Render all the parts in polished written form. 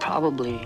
probably.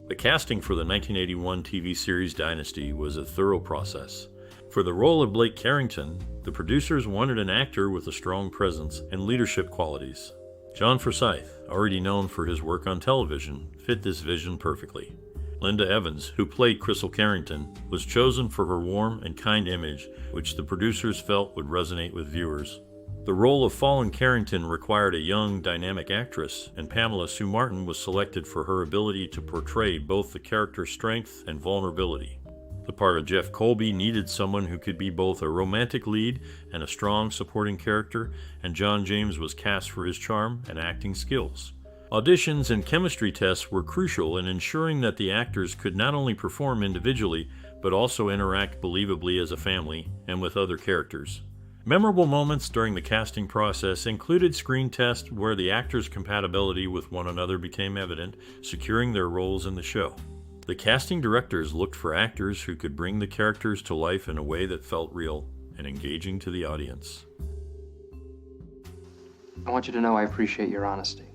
The casting for the 1981 TV series Dynasty was a thorough process. For the role of Blake Carrington, the producers wanted an actor with a strong presence and leadership qualities. John Forsythe, already known for his work on television, fit this vision perfectly. Linda Evans, who played Krystle Carrington, was chosen for her warm and kind image, which the producers felt would resonate with viewers. The role of Fallon Carrington required a young, dynamic actress, and Pamela Sue Martin was selected for her ability to portray both the character's strength and vulnerability. The part of Jeff Colby needed someone who could be both a romantic lead and a strong supporting character, and John James was cast for his charm and acting skills. Auditions and chemistry tests were crucial in ensuring that the actors could not only perform individually, but also interact believably as a family and with other characters. Memorable moments during the casting process included screen tests where the actors' compatibility with one another became evident, securing their roles in the show. The casting directors looked for actors who could bring the characters to life in a way that felt real and engaging to the audience. I want you to know I appreciate your honesty.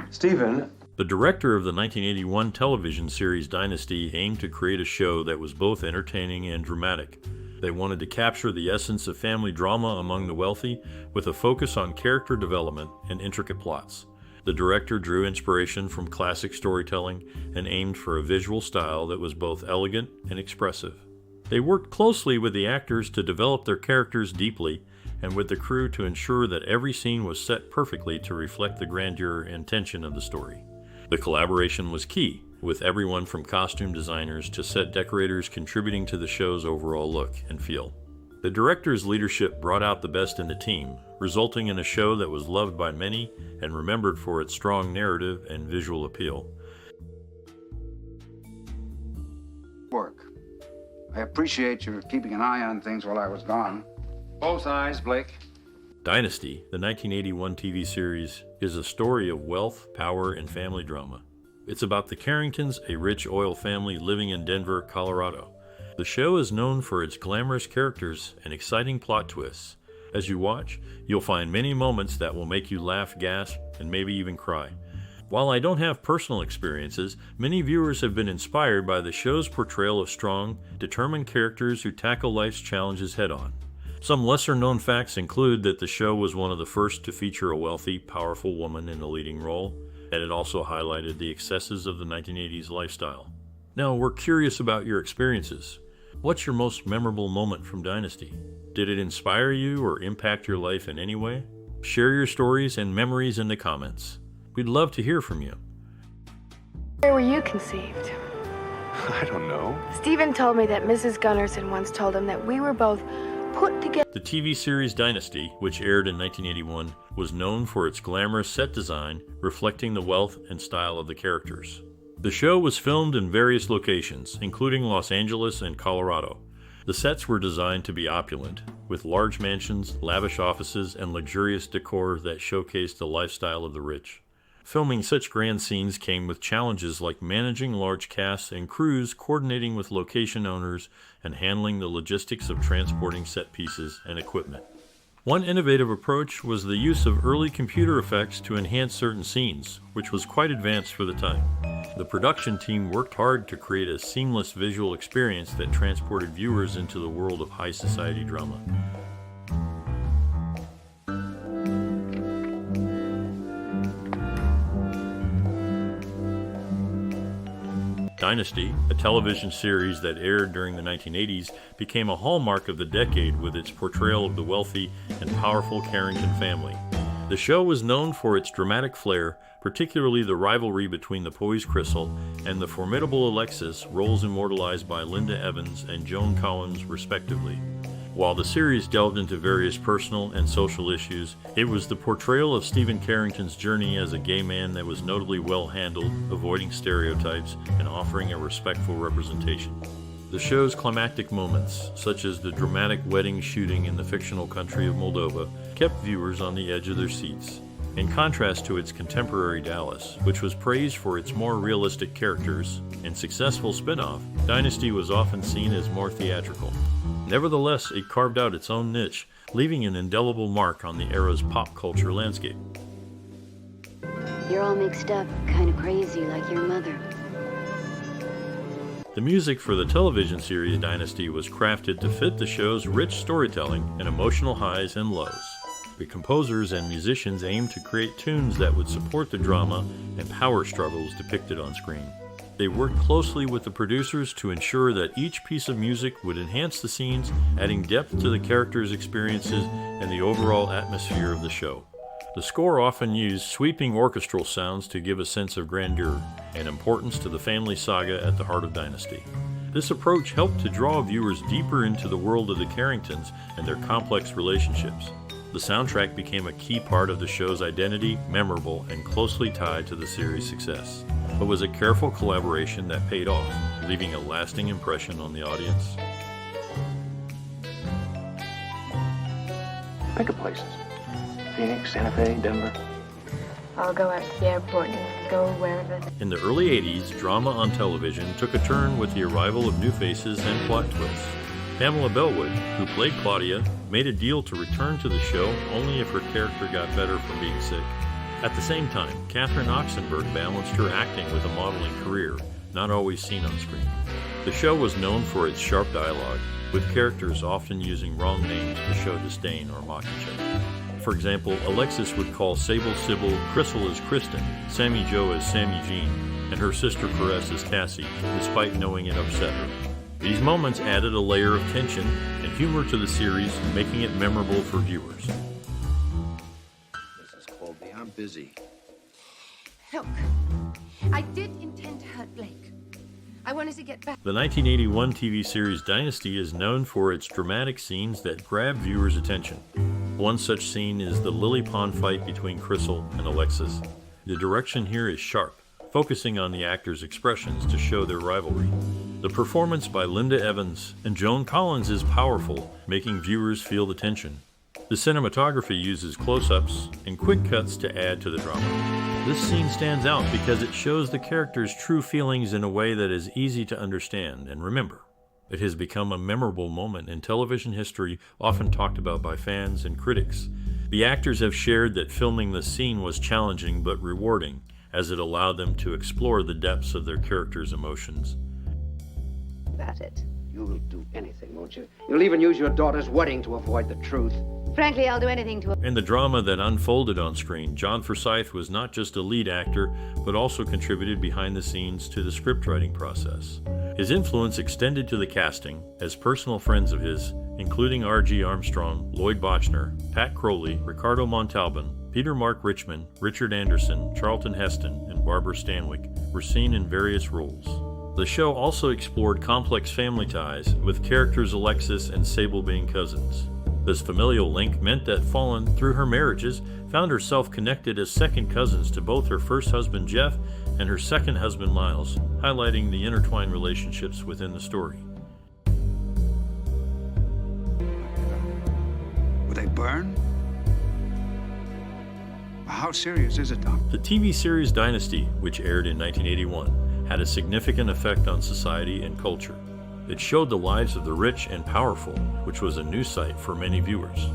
Stephen. The director of the 1981 television series Dynasty aimed to create a show that was both entertaining and dramatic. They wanted to capture the essence of family drama among the wealthy with a focus on character development and intricate plots. The director drew inspiration from classic storytelling and aimed for a visual style that was both elegant and expressive. They worked closely with the actors to develop their characters deeply and with the crew to ensure that every scene was set perfectly to reflect the grandeur and tension of the story. The collaboration was key, with everyone from costume designers to set decorators contributing to the show's overall look and feel. The director's leadership brought out the best in the team, resulting in a show that was loved by many and remembered for its strong narrative and visual appeal. Work. I appreciate your keeping an eye on things while I was gone. Both eyes, Blake. Dynasty, the 1981 TV series, is a story of wealth, power, and family drama. It's about the Carringtons, a rich oil family living in Denver, Colorado. The show is known for its glamorous characters and exciting plot twists. As you watch, you'll find many moments that will make you laugh, gasp, and maybe even cry. While I don't have personal experiences, many viewers have been inspired by the show's portrayal of strong, determined characters who tackle life's challenges head-on. Some lesser-known facts include that the show was one of the first to feature a wealthy, powerful woman in a leading role, and it also highlighted the excesses of the 1980s lifestyle. Now, we're curious about your experiences. What's your most memorable moment from Dynasty? Did it inspire you or impact your life in any way? Share your stories and memories in the comments. We'd love to hear from you. Where were you conceived? I don't know. Stephen told me that Mrs. Gunnarsson once told him that we were both put together. The TV series Dynasty, which aired in 1981, was known for its glamorous set design, reflecting the wealth and style of the characters. The show was filmed in various locations, including Los Angeles and Colorado. The sets were designed to be opulent, with large mansions, lavish offices, and luxurious decor that showcased the lifestyle of the rich. Filming such grand scenes came with challenges like managing large casts and crews, coordinating with location owners, and handling the logistics of transporting set pieces and equipment. One innovative approach was the use of early computer effects to enhance certain scenes, which was quite advanced for the time. The production team worked hard to create a seamless visual experience that transported viewers into the world of high society drama. Dynasty, a television series that aired during the 1980s, became a hallmark of the decade with its portrayal of the wealthy and powerful Carrington family. The show was known for its dramatic flair, particularly the rivalry between the poised Krystle and the formidable Alexis, roles immortalized by Linda Evans and Joan Collins, respectively. While the series delved into various personal and social issues, it was the portrayal of Stephen Carrington's journey as a gay man that was notably well handled, avoiding stereotypes and offering a respectful representation. The show's climactic moments, such as the dramatic wedding shooting in the fictional country of Moldova, kept viewers on the edge of their seats. In contrast to its contemporary Dallas, which was praised for its more realistic characters and successful spin-off, Dynasty was often seen as more theatrical. Nevertheless, it carved out its own niche, leaving an indelible mark on the era's pop culture landscape. You're all mixed up, kind of crazy like your mother. The music for the television series Dynasty was crafted to fit the show's rich storytelling and emotional highs and lows. The composers and musicians aimed to create tunes that would support the drama and power struggles depicted on screen. They worked closely with the producers to ensure that each piece of music would enhance the scenes, adding depth to the characters' experiences and the overall atmosphere of the show. The score often used sweeping orchestral sounds to give a sense of grandeur and importance to the family saga at the heart of Dynasty. This approach helped to draw viewers deeper into the world of the Carringtons and their complex relationships. The soundtrack became a key part of the show's identity, memorable and closely tied to the series' success. It was a careful collaboration that paid off, leaving a lasting impression on the audience. Pick a places. Phoenix, Santa Fe, Denver. I'll go out to the airport and go wherever. In the early 80s, drama on television took a turn with the arrival of new faces and plot twists. Pamela Bellwood, who played Claudia, made a deal to return to the show only if her character got better from being sick. At the same time, Oxenberg balanced her acting with a modeling career, not always seen on screen. The show was known for its sharp dialogue, with characters often using wrong names to show disdain or mock each other. For example, Alexis would call Sable Sybil, Krystle as Kristen, Sammy Joe as Sammy Jean, and her sister Perez as Cassie, despite knowing it upset her. These moments added a layer of tension and humor to the series, making it memorable for viewers. Mrs. Colby, I'm busy. Look, I did intend to hurt Blake. I wanted to get back. The 1981 TV series Dynasty is known for its dramatic scenes that grab viewers' attention. One such scene is the lily pond fight between Krystle and Alexis. The direction here is sharp, focusing on the actors' expressions to show their rivalry. The performance by Linda Evans and Joan Collins is powerful, making viewers feel the tension. The cinematography uses close-ups and quick cuts to add to the drama. This scene stands out because it shows the characters' true feelings in a way that is easy to understand and remember. It has become a memorable moment in television history, often talked about by fans and critics. The actors have shared that filming the scene was challenging but rewarding, as it allowed them to explore the depths of their characters' emotions. About it. You'll do anything, won't you? You'll even use your daughter's wedding to avoid the truth. Frankly, I'll do anything to... In the drama that unfolded on screen, John Forsythe was not just a lead actor, but also contributed behind the scenes to the scriptwriting process. His influence extended to the casting, as personal friends of his, including R.G. Armstrong, Lloyd Bochner, Pat Crowley, Ricardo Montalban, Peter Mark Richmond, Richard Anderson, Charlton Heston, and Barbara Stanwyck, were seen in various roles. The show also explored complex family ties, with characters Alexis and Sable being cousins. This familial link meant that Fallon, through her marriages, found herself connected as second cousins to both her first husband Jeff and her second husband Miles, highlighting the intertwined relationships within the story. Will they burn? How serious is it, Doc? The TV series Dynasty, which aired in 1981, had a significant effect on society and culture. It showed the lives of the rich and powerful, which was a new sight for many viewers.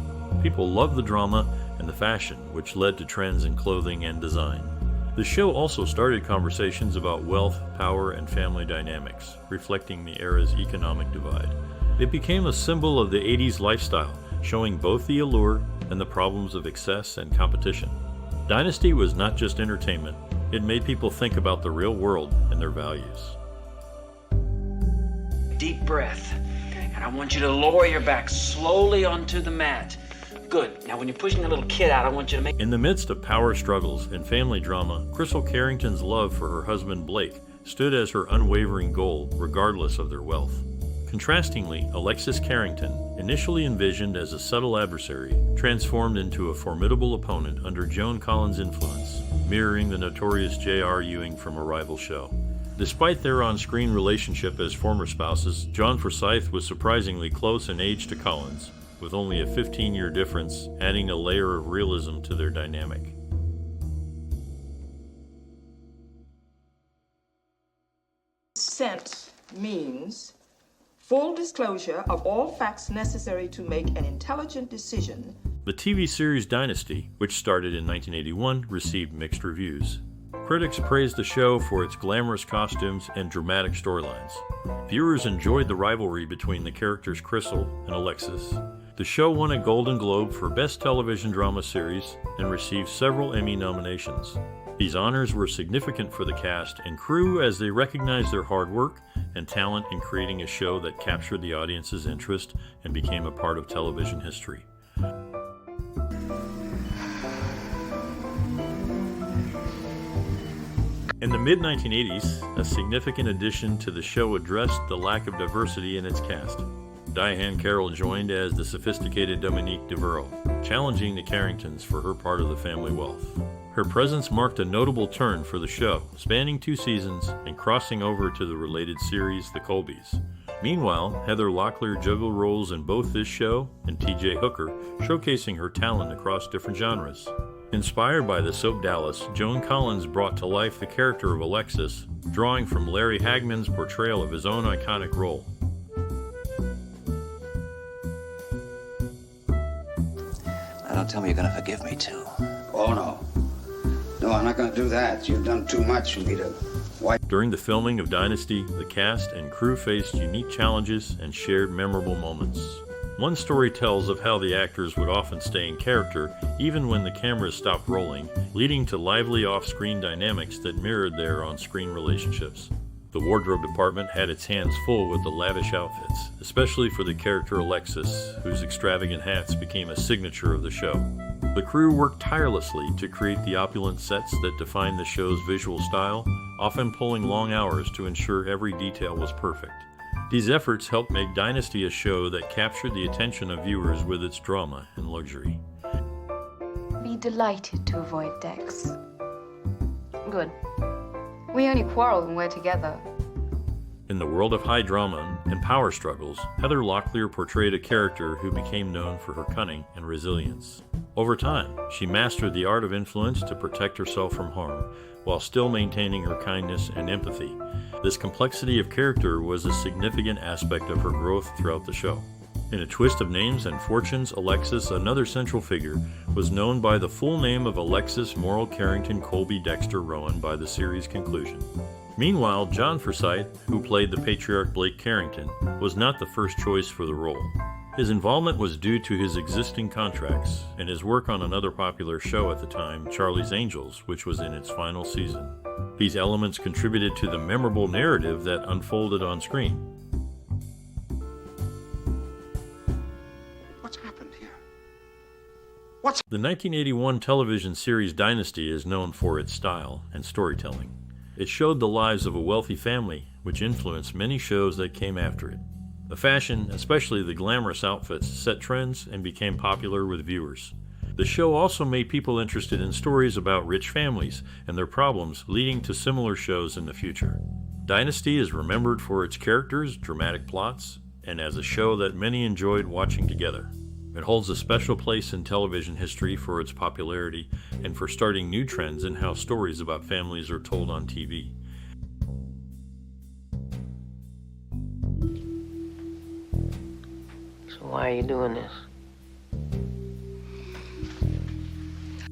People loved the drama and the fashion, which led to trends in clothing and design. The show also started conversations about wealth, power, and family dynamics, reflecting the era's economic divide. It became a symbol of the 80s lifestyle, showing both the allure and the problems of excess and competition. Dynasty was not just entertainment, it made people think about the real world and their values. Deep breath. And I want you to lower your back slowly onto the mat. Good. Now when you're pushing the little kid out, I want you to make... In the midst of power struggles and family drama, Krystle Carrington's love for her husband Blake stood as her unwavering goal, regardless of their wealth. Contrastingly, Alexis Carrington, initially envisioned as a subtle adversary, transformed into a formidable opponent under Joan Collins' influence, mirroring the notorious J.R. Ewing from a rival show. Despite their on-screen relationship as former spouses, John Forsythe was surprisingly close in age to Collins, with only a 15-year difference, adding a layer of realism to their dynamic. Scent means Full disclosure of all facts necessary to make an intelligent decision. The TV series Dynasty, which started in 1981, received mixed reviews. Critics praised the show for its glamorous costumes and dramatic storylines. Viewers enjoyed the rivalry between the characters Krystle and Alexis. The show won a Golden Globe for Best Television Drama Series and received several Emmy nominations. These honors were significant for the cast and crew as they recognized their hard work and talent in creating a show that captured the audience's interest and became a part of television history. In the mid-1980s, a significant addition to the show addressed the lack of diversity in its cast. Diahann Carroll joined as the sophisticated Dominique Deveraux, challenging the Carringtons for her part of the family wealth. Her presence marked a notable turn for the show, spanning 2 seasons and crossing over to the related series The Colbys. Meanwhile, Heather Locklear juggled roles in both this show and T.J. Hooker, showcasing her talent across different genres. Inspired by the soap Dallas, Joan Collins brought to life the character of Alexis, drawing from Larry Hagman's portrayal of his own iconic role. Now don't tell me you're gonna forgive me, too. Oh, no. No, I'm not going to do that. You've done too much for me to wipe. During the filming of Dynasty, the cast and crew faced unique challenges and shared memorable moments. One story tells of how the actors would often stay in character even when the cameras stopped rolling, leading to lively off-screen dynamics that mirrored their on-screen relationships. The wardrobe department had its hands full with the lavish outfits, especially for the character Alexis, whose extravagant hats became a signature of the show. The crew worked tirelessly to create the opulent sets that defined the show's visual style, often pulling long hours to ensure every detail was perfect. These efforts helped make Dynasty a show that captured the attention of viewers with its drama and luxury. Be delighted to avoid Dex. Good. We only quarrel when we're together. In the world of high drama and power struggles, Heather Locklear portrayed a character who became known for her cunning and resilience. Over time, she mastered the art of influence to protect herself from harm, while still maintaining her kindness and empathy. This complexity of character was a significant aspect of her growth throughout the show. In a twist of names and fortunes, Alexis, another central figure, was known by the full name of Alexis Morrill Carrington Colby Dexter Rowan by the series' conclusion. Meanwhile, John Forsythe, who played the patriarch Blake Carrington, was not the first choice for the role. His involvement was due to his existing contracts and his work on another popular show at the time, Charlie's Angels, which was in its final season. These elements contributed to the memorable narrative that unfolded on screen. What's happened here? The 1981 television series Dynasty is known for its style and storytelling. It showed the lives of a wealthy family, which influenced many shows that came after it. The fashion, especially the glamorous outfits, set trends and became popular with viewers. The show also made people interested in stories about rich families and their problems, leading to similar shows in the future. Dynasty is remembered for its characters, dramatic plots, and as a show that many enjoyed watching together. It holds a special place in television history for its popularity and for starting new trends in how stories about families are told on TV. So why are you doing this?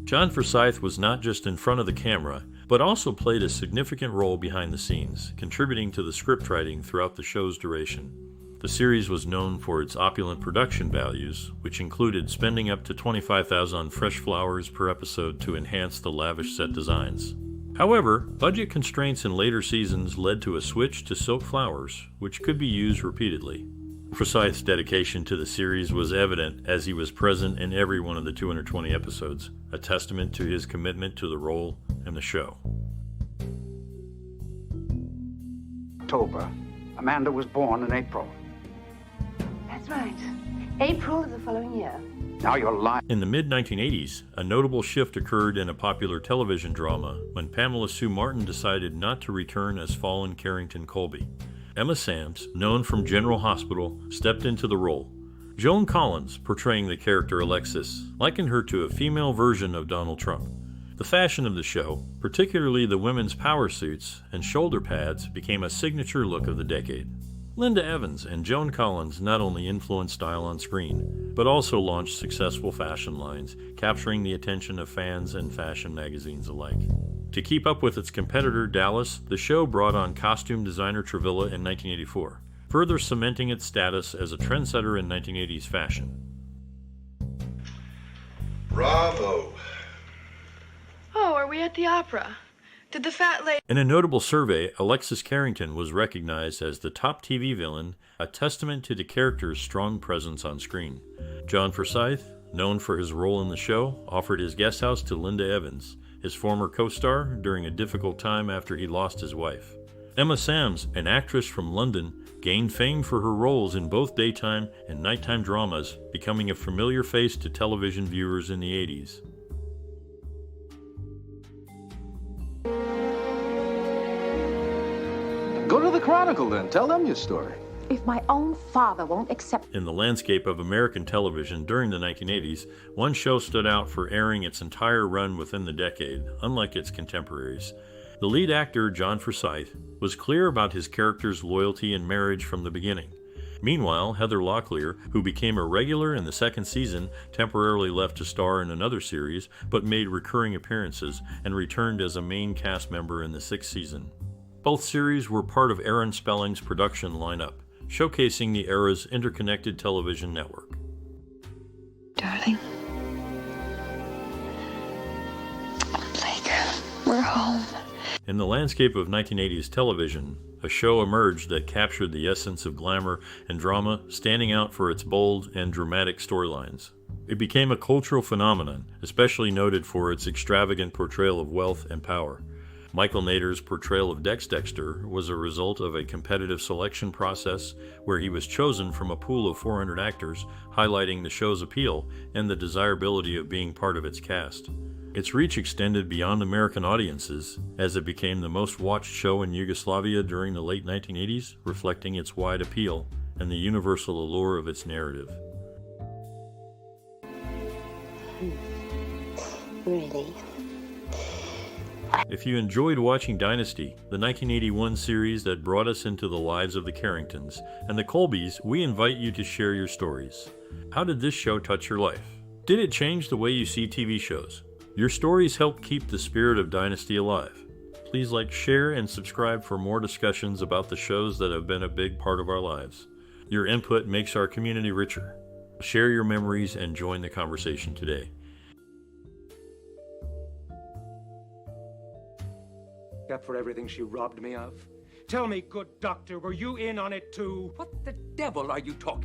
John Forsythe was not just in front of the camera, but also played a significant role behind the scenes, contributing to the script writing throughout the show's duration. The series was known for its opulent production values, which included spending up to $25,000 on fresh flowers per episode to enhance the lavish set designs. However, budget constraints in later seasons led to a switch to silk flowers, which could be used repeatedly. Forsythe's dedication to the series was evident as he was present in every one of the 220 episodes, a testament to his commitment to the role and the show. October. Amanda was born in April. That's right. April of the following year. Now you're lying. In the mid-1980s, a notable shift occurred in a popular television drama when Pamela Sue Martin decided not to return as Fallon Carrington Colby. Emma Samms, known from General Hospital, stepped into the role. Joan Collins, portraying the character Alexis, likened her to a female version of Donald Trump. The fashion of the show, particularly the women's power suits and shoulder pads, became a signature look of the decade. Linda Evans and Joan Collins not only influenced style on screen, but also launched successful fashion lines, capturing the attention of fans and fashion magazines alike. To keep up with its competitor, Dallas, the show brought on costume designer Travilla in 1984, further cementing its status as a trendsetter in 1980s fashion. Bravo! Oh, are we at the opera? Did the fat lady... In a notable survey, Alexis Carrington was recognized as the top TV villain, a testament to the character's strong presence on screen. John Forsythe, known for his role in the show, offered his guest house to Linda Evans, his former co-star, during a difficult time after he lost his wife. Emma Samms, an actress from London, gained fame for her roles in both daytime and nighttime dramas, becoming a familiar face to television viewers in the 80s. Go to the Chronicle then. Tell them your story. If my own father won't accept... In the landscape of American television during the 1980s, one show stood out for airing its entire run within the decade, unlike its contemporaries. The lead actor, John Forsythe, was clear about his character's loyalty and marriage from the beginning. Meanwhile, Heather Locklear, who became a regular in the second season, temporarily left to star in another series, but made recurring appearances and returned as a main cast member in the sixth season. Both series were part of Aaron Spelling's production lineup, showcasing the era's interconnected television network. Darling. Blake, we're home. In the landscape of 1980s television, a show emerged that captured the essence of glamour and drama, standing out for its bold and dramatic storylines. It became a cultural phenomenon, especially noted for its extravagant portrayal of wealth and power. Michael Nader's portrayal of Dexter was a result of a competitive selection process where he was chosen from a pool of 400 actors, highlighting the show's appeal and the desirability of being part of its cast. Its reach extended beyond American audiences, as it became the most watched show in Yugoslavia during the late 1980s, reflecting its wide appeal and the universal allure of its narrative. Really? If you enjoyed watching Dynasty, the 1981 series that brought us into the lives of the Carringtons, and the Colbys, we invite you to share your stories. How did this show touch your life? Did it change the way you see TV shows? Your stories help keep the spirit of Dynasty alive. Please like, share, and subscribe for more discussions about the shows that have been a big part of our lives. Your input makes our community richer. Share your memories and join the conversation today. Up for everything she robbed me of? Tell me, good doctor, were you in on it too? What the devil are you talking